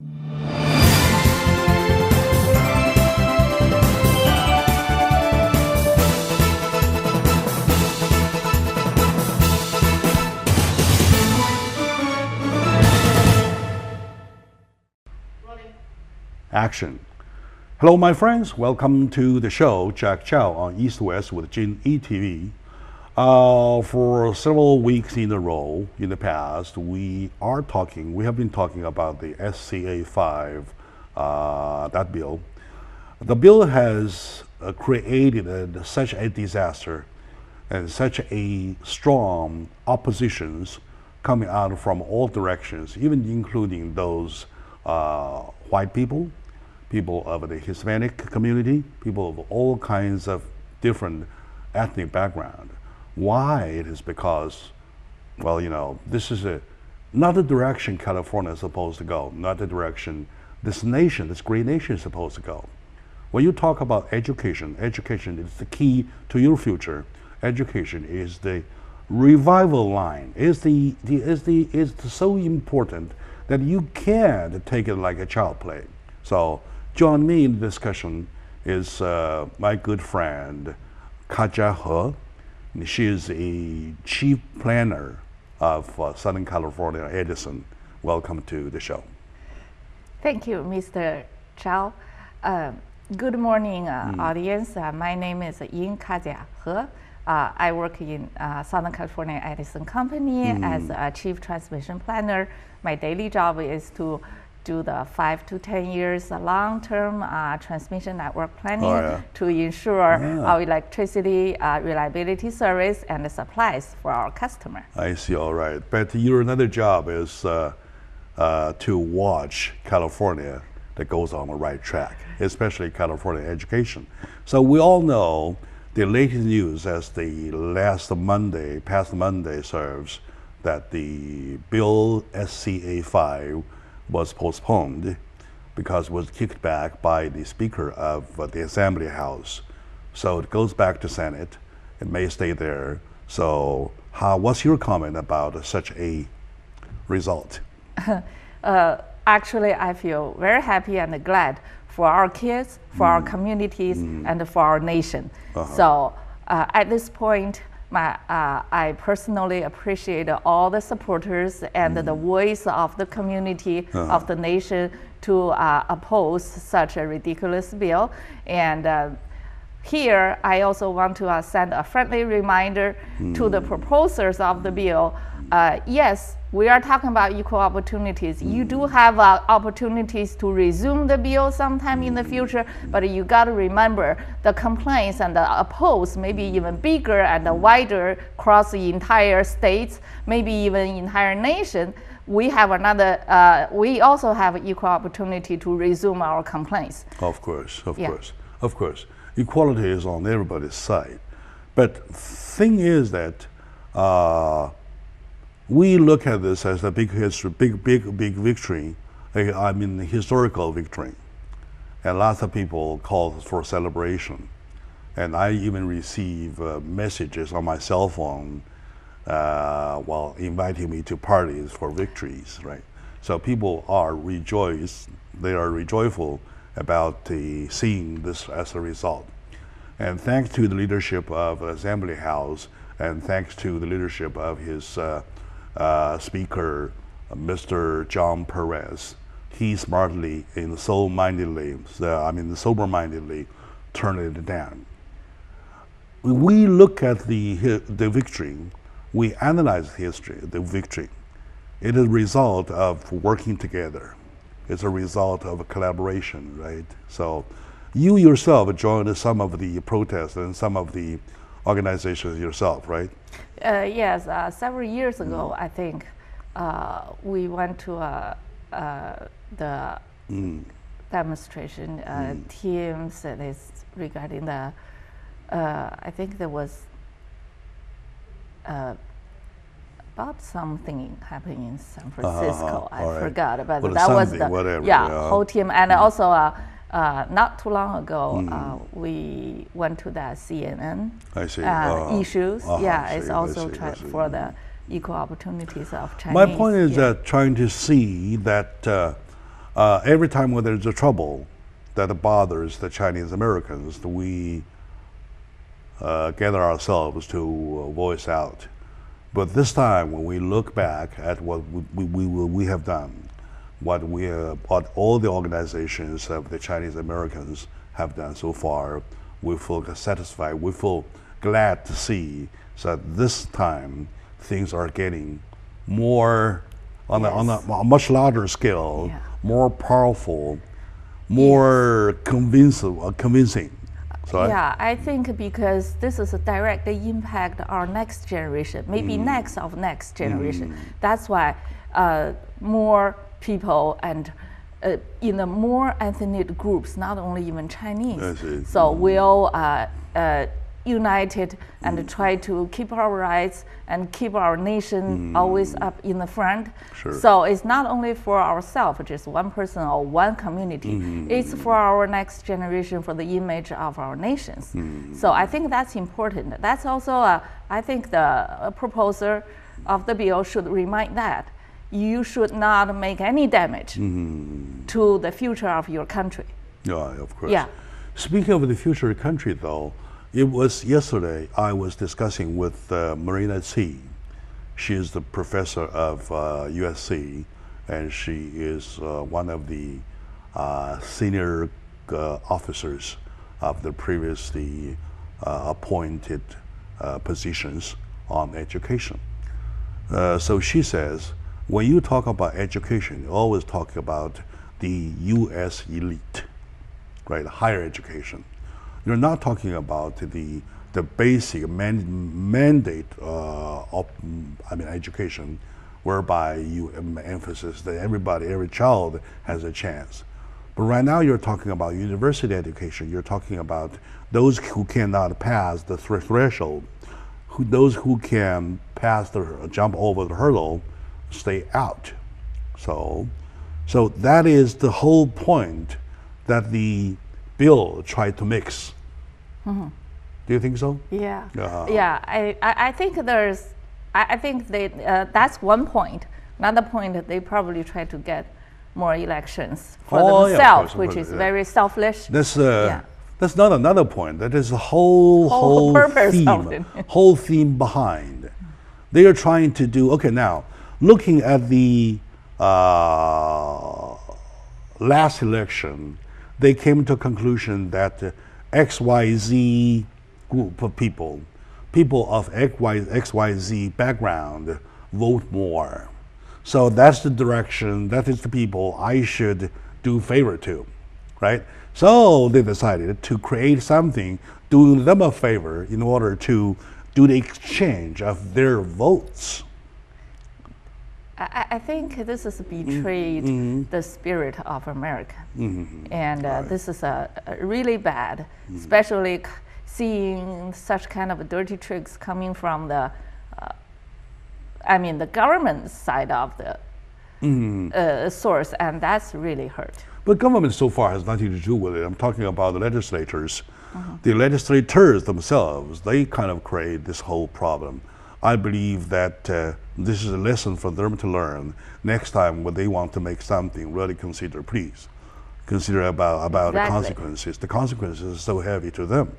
Action. Hello, my friends. Welcome to the show, Jack Chow on East West with G&E TV. For several weeks in a row in the past, we have been talking about the SCA-5 that bill. The bill has created such a disaster and such a strong oppositions coming out from all directions, even including those white people, people of the Hispanic community, people of all kinds of different ethnic background. Why? It is because, well, this is not the direction California is supposed to go, not the direction this great nation is supposed to go. When you talk about education, education is the key to your future. Education is the revival line. Is so important that you can't take it like a child play. So join me in the discussion is my good friend Kaja He. She is a chief planner of Southern California Edison. Welcome to the show. Thank you, Mr. Chow. Good morning, audience. My name is Kaja He. I work in Southern California Edison Company as a chief transmission planner. My daily job is to do the 5 to 10 years long-term transmission network planning to ensure our electricity reliability service and the supplies for our customer. I see, all right. But your another job is to watch California that goes on the right track, especially California education. So we all know the latest news as the past Monday serves, that the bill SCA-5 was postponed because it was kicked back by the Speaker of the Assembly House. So it goes back to Senate. It may stay there. So what's your comment about such a result? Actually, I feel very happy and glad for our kids, for our communities, and for our nation. So at this point, I personally appreciate all the supporters and the voice of the community, of the nation to oppose such a ridiculous bill. And here, I also want to send a friendly reminder to the proposers of the bill. Yes, we are talking about equal opportunities. You do have opportunities to resume the bill sometime in the future, but you got to remember the complaints and the oppose may be even bigger and wider across the entire states, maybe even entire nation. We have we also have equal opportunity to resume our complaints. Of course. Equality is on everybody's side. But thing is that we look at this as a big victory, historical victory. And lots of people call for celebration. And I even receive messages on my cell phone while inviting me to parties for victories, right? So people are they are rejoiceful about seeing this as a result. And thanks to the leadership of the Assembly House, and thanks to the leadership of his Speaker, Mr. John Perez, he smartly and sober-mindedly turned it down. We look at the victory, we analyze the victory. It is a result of working together. It's a result of a collaboration, right? So you yourself joined some of the protests and some of the organizations yourself, right? Yes, several years ago, I think, we went to the demonstration teams that is regarding the, I think there was about something happening in San Francisco. I forgot, but that was the whole team. And also not too long ago, we went to the CNN issues. It's also for the equal opportunities of Chinese. My point is that trying to see that every time when there's a trouble that bothers the Chinese Americans, we gather ourselves to voice out. But this time, when we look back at what we have done, what all the organizations of the Chinese Americans have done so far, we feel satisfied. We feel glad to see that this time things are getting more on a much larger scale, more powerful, more convincing. Sorry? Yeah, I think because this is a directly impact our next generation, maybe next generation. That's why more people and in the more ethnic groups, not only even Chinese. So we'll united and try to keep our rights and keep our nation always up in the front. Sure. So it's not only for ourselves, just one person or one community. It's for our next generation, for the image of our nations. So I think that's important. That's also, I think the proposer of the bill should remind that you should not make any damage to the future of your country. Yeah, of course. Yeah. Speaking of the future country, though, it was yesterday I was discussing with Marina Tsi. She is the professor of USC, and she is one of the senior officers of the previously appointed positions on education. So she says, when you talk about education, you always talk about the U.S. elite, right? Higher education. You're not talking about the basic mandate of education, whereby you emphasize that every child has a chance. But right now you're talking about university education. You're talking about those who cannot pass the threshold, those who can jump over the hurdle, stay out. So that is the whole point that the bill tried to mix. Do you think so? Yeah. Yeah. I think that's one point. Another point that they probably try to get more elections for themselves, which is very selfish. That's not another point. That is the whole purpose theme, of it. whole theme behind. They are trying to do. Okay, now looking at the last election, they came to a conclusion that XYZ group of people of XYZ background vote more. So that's the direction, that is the people I should do favor to, right? So they decided to create something doing them a favor in order to do the exchange of their votes. I think this has betrayed the spirit of America. And this is really bad, especially seeing such kind of dirty tricks coming from the government side of the source, and that's really hurt. But government so far has nothing to do with it. I'm talking about the legislators. The legislators themselves, they kind of create this whole problem. I believe that this is a lesson for them to learn. Next time when they want to make something, really consider about the consequences. The consequences are so heavy to them.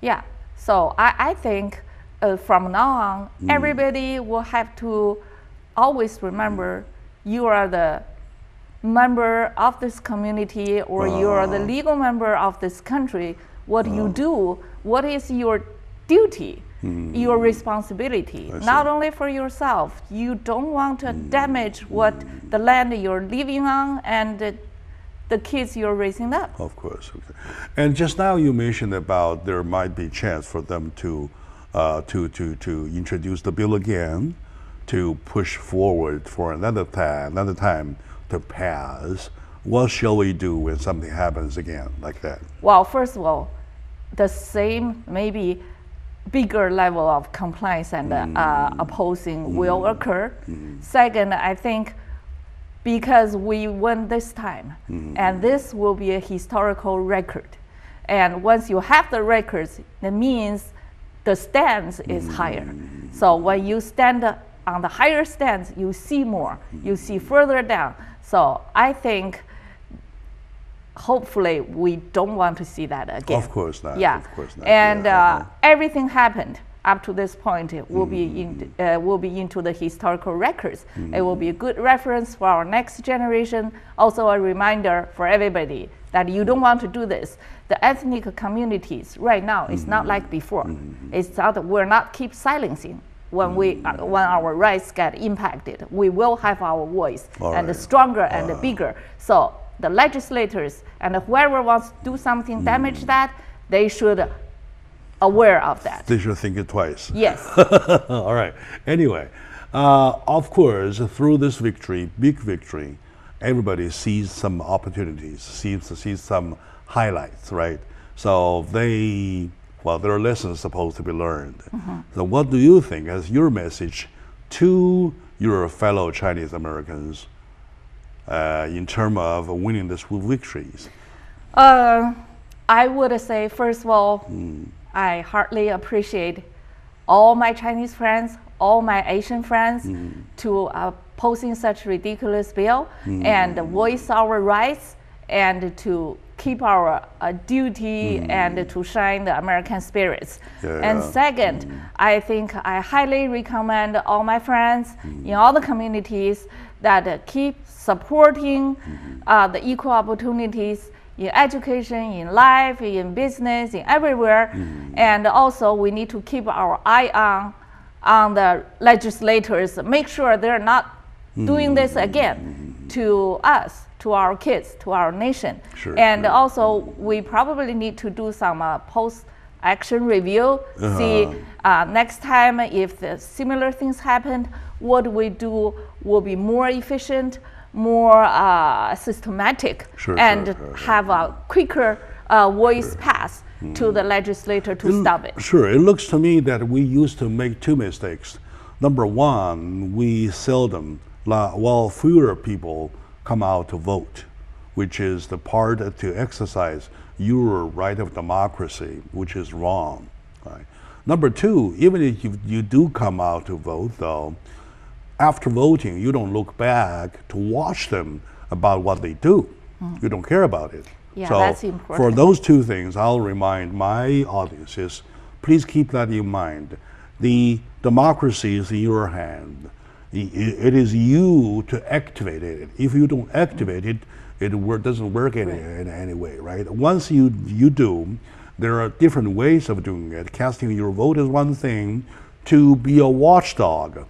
Yeah, so I think from now on, everybody will have to always remember you are the member of this community, or you are the legal member of this country. What you do, what is your duty, your responsibility, not only for yourself. You don't want to damage what the land you're living on and the kids you're raising up. Of course. Okay. And just now you mentioned about there might be a chance for them to introduce the bill again, to push forward for another time to pass. What shall we do when something happens again like that? Well, first of all, the same maybe bigger level of compliance and opposing will occur. Second, I think because we won this time, and this will be a historical record. And once you have the records, that means the stance is higher. So when you stand on the higher stance, you see more, you see further down. So I think hopefully we don't want to see that again. Of course not. Yeah. Of course not. And everything happened up to this point will be into the historical records. It will be a good reference for our next generation. Also a reminder for everybody that you don't want to do this. The ethnic communities right now is not like before. It's not, we're not keep silencing. When when our rights get impacted, we will have our voice and stronger and bigger. So the legislators and whoever wants to do something damage that, they should aware of that. They should think it twice. Yes. All right. Anyway, of course, through this victory, big victory, everybody sees some opportunities, sees some highlights, right? So there are lessons supposed to be learned. So what do you think as your message to your fellow Chinese Americans in terms of winning these victories? I would say, first of all, I heartily appreciate all my Chinese friends, all my Asian friends to posing such ridiculous bill and voice our rights and to keep our duty and to shine the American spirits. And second, I think I highly recommend all my friends in all the communities that keep supporting the equal opportunities in education, in life, in business, in everywhere. And also we need to keep our eye on the legislators, make sure they're not doing this again to us, to our kids, to our nation. And also we probably need to do some post-action review, see next time if the similar things happened, what we do will be more efficient, more systematic, and have a quicker voice pass to the legislator to stop it. Sure, it looks to me that we used to make two mistakes. Number one, we seldom, while fewer people come out to vote, which is the part to exercise your right of democracy, which is wrong. Right? Number two, even if you do come out to vote, though, after voting, you don't look back to watch them about what they do. You don't care about it. Yeah, so that's important. For those two things, I'll remind my audiences, please keep that in mind. The democracy is in your hand. It is you to activate it. If you don't activate it, it doesn't work in any way, right? Once you do, there are different ways of doing it. Casting your vote is one thing. To be a watchdog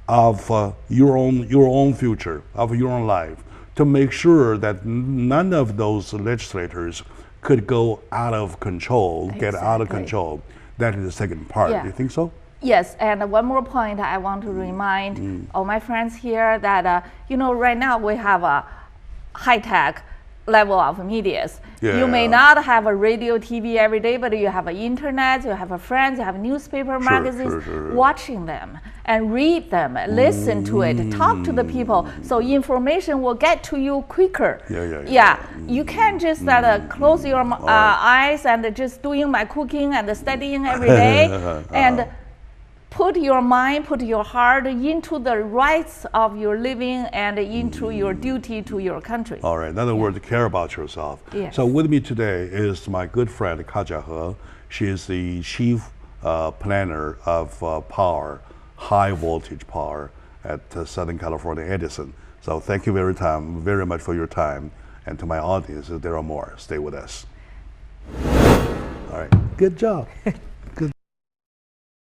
of your own future, of your own life, to make sure that none of those legislators could go out of control, get out of control. That is the second part. Do you think so? Yes, and one more point I want to remind all my friends here that, right now we have a high-tech level of medias. You may not have a radio, TV every day, but you have an internet, you have friends, you have newspaper, magazines, watching them and read them, listen to it, talk to the people, so information will get to you quicker. You can't just close your eyes and just doing my cooking and studying every day and put your mind, put your heart into the rights of your living and into your duty to your country. All right, in other words, care about yourself. So with me today is my good friend Ka Jiahe. She is the chief planner of power, high voltage power at Southern California Edison. So thank you very much for your time. And to my audience, there are more. Stay with us. All right, good job.